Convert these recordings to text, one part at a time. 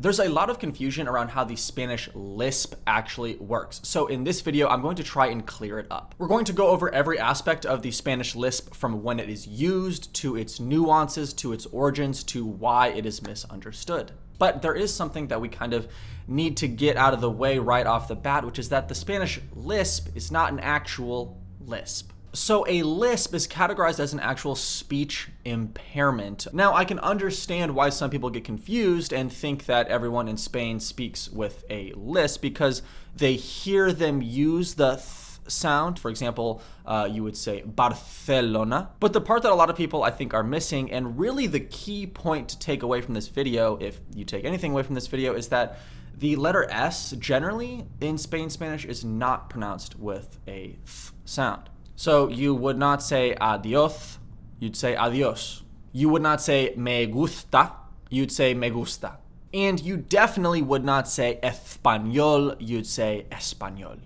There's a lot of confusion around how the Spanish Lisp actually works. So in this video, I'm going to try and clear it up. We're going to go over every aspect of the Spanish Lisp from when it is used, to its nuances, to its origins, to why it is misunderstood. But there is something that we kind of need to get out of the way right off the bat, which is that the Spanish Lisp is not an actual Lisp. So a lisp is categorized as an actual speech impairment. Now, I can understand why some people get confused and think that everyone in Spain speaks with a lisp because they hear them use the th sound. For example, you would say Barcelona. But the part that a lot of people I think are missing, and really the key point to take away from this video, if you take anything away from this video, is that the letter S generally in Spanish is not pronounced with a th sound. So you would not say adios, you'd say adios. You would not say me gusta, you'd say me gusta. And you definitely would not say español, you'd say español.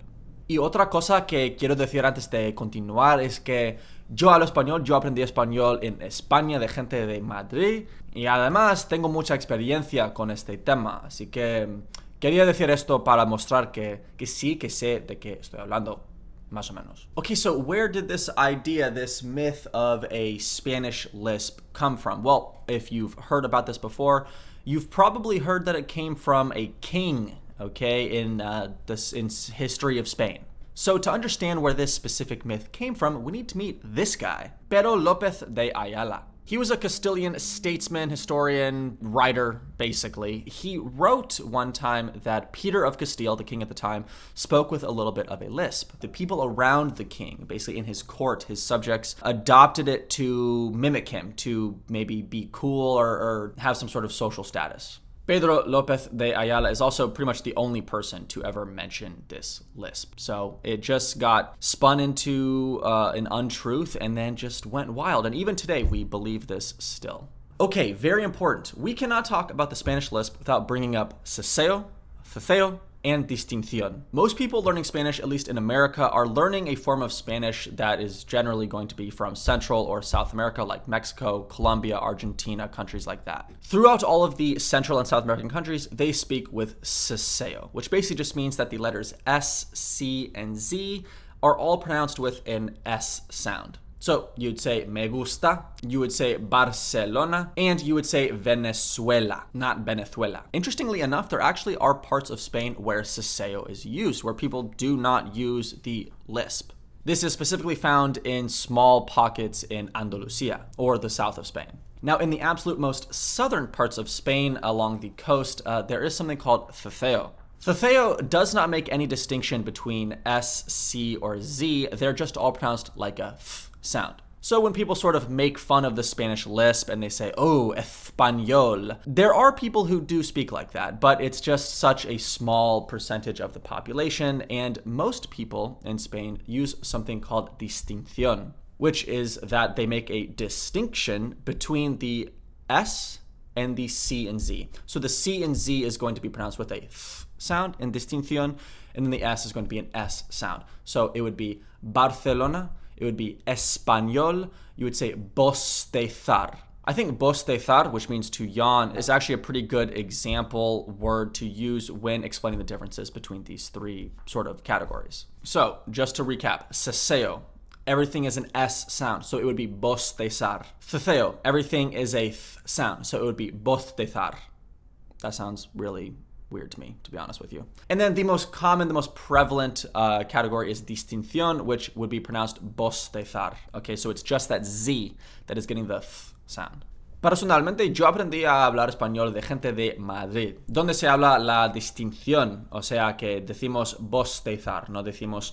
Y otra cosa que quiero decir antes de continuar es que yo hablo español, yo aprendí español en España de gente de Madrid y además tengo mucha experiencia con este tema, así que quería decir esto para mostrar que sí que sé de qué estoy hablando. Más o menos. Okay, so where did this idea, this myth of a Spanish lisp come from? Well, if you've heard about this before, you've probably heard that it came from a king, okay, in history of Spain. So to understand where this specific myth came from, we need to meet this guy, Pedro López de Ayala. He was a Castilian statesman, historian, writer, basically. He wrote one time that Peter of Castile, the king at the time, spoke with a little bit of a lisp. The people around the king, basically in his court, his subjects, adopted it to mimic him, to maybe be cool or have some sort of social status. Pedro López de Ayala is also pretty much the only person to ever mention this lisp. So it just got spun into an untruth and then just went wild. And even today, we believe this still. Okay, very important. We cannot talk about the Spanish lisp without bringing up ceseo, ceceo, and distinción. Most people learning Spanish, at least in America, are learning a form of Spanish that is generally going to be from Central or South America, like Mexico, Colombia, Argentina, countries like that. Throughout all of the Central and South American countries, they speak with ceseo, which basically just means that the letters S, C, and Z are all pronounced with an S sound. So you'd say me gusta, you would say Barcelona, and you would say Venezuela, not Venezuela. Interestingly enough, there actually are parts of Spain where ceseo is used, where people do not use the lisp. This is specifically found in small pockets in Andalusia, or the south of Spain. Now, in the absolute most southern parts of Spain along the coast, there is something called ceceo. Ceceo does not make any distinction between S, C, or Z. They're just all pronounced like a th sound. So when people sort of make fun of the Spanish lisp and they say, oh, español, there are people who do speak like that, but it's just such a small percentage of the population, and most people in Spain use something called distinción, which is that they make a distinction between the S and the C and Z. So the C and Z is going to be pronounced with a th sound in distinción, and then the S is going to be an S sound. So it would be Barcelona, it would be español, you would say bostezar. I think bostezar, which means to yawn, is actually a pretty good example word to use when explaining the differences between these three sort of categories. So just to recap, ceseo, everything is an S sound, so it would be bostezar. Ceceo, everything is a th sound, so it would be bostezar. That sounds really weird to me, to be honest with you. And then the most common, the most prevalent category is distinción, which would be pronounced bostezar. Okay, so it's just that Z that is getting the th sound. Personalmente, yo aprendí a hablar español de gente de Madrid, donde se habla la distinción, o sea que decimos bostezar, no decimos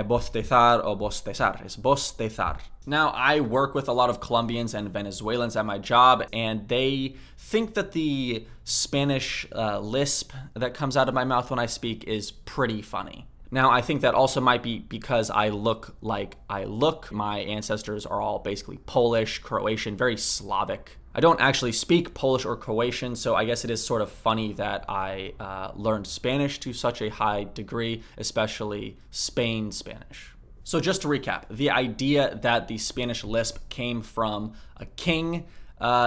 bostezar o bostezar, it's bostezar. Now, I work with a lot of Colombians and Venezuelans at my job, and they think that the Spanish lisp that comes out of my mouth when I speak is pretty funny. Now, I think that also might be because I look like I look. My ancestors are all basically Polish, Croatian, very Slavic. I don't actually speak Polish or Croatian, so I guess it is sort of funny that I learned Spanish to such a high degree, especially Spain Spanish. So just to recap, the idea that the Spanish lisp came from a king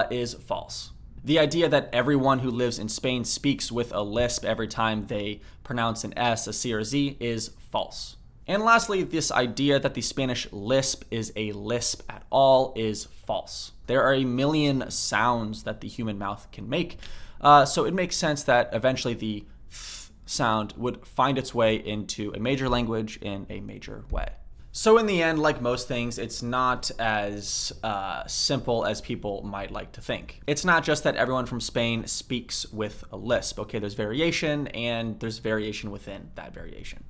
is false. The idea that everyone who lives in Spain speaks with a lisp every time they pronounce an S, a C, or Z is false. And lastly, this idea that the Spanish lisp is a lisp at all is false. There are a million sounds that the human mouth can make, so it makes sense that eventually the th sound would find its way into a major language in a major way. So in the end, like most things, it's not as simple as people might like to think. It's not just that everyone from Spain speaks with a lisp. Okay, there's variation, and there's variation within that variation.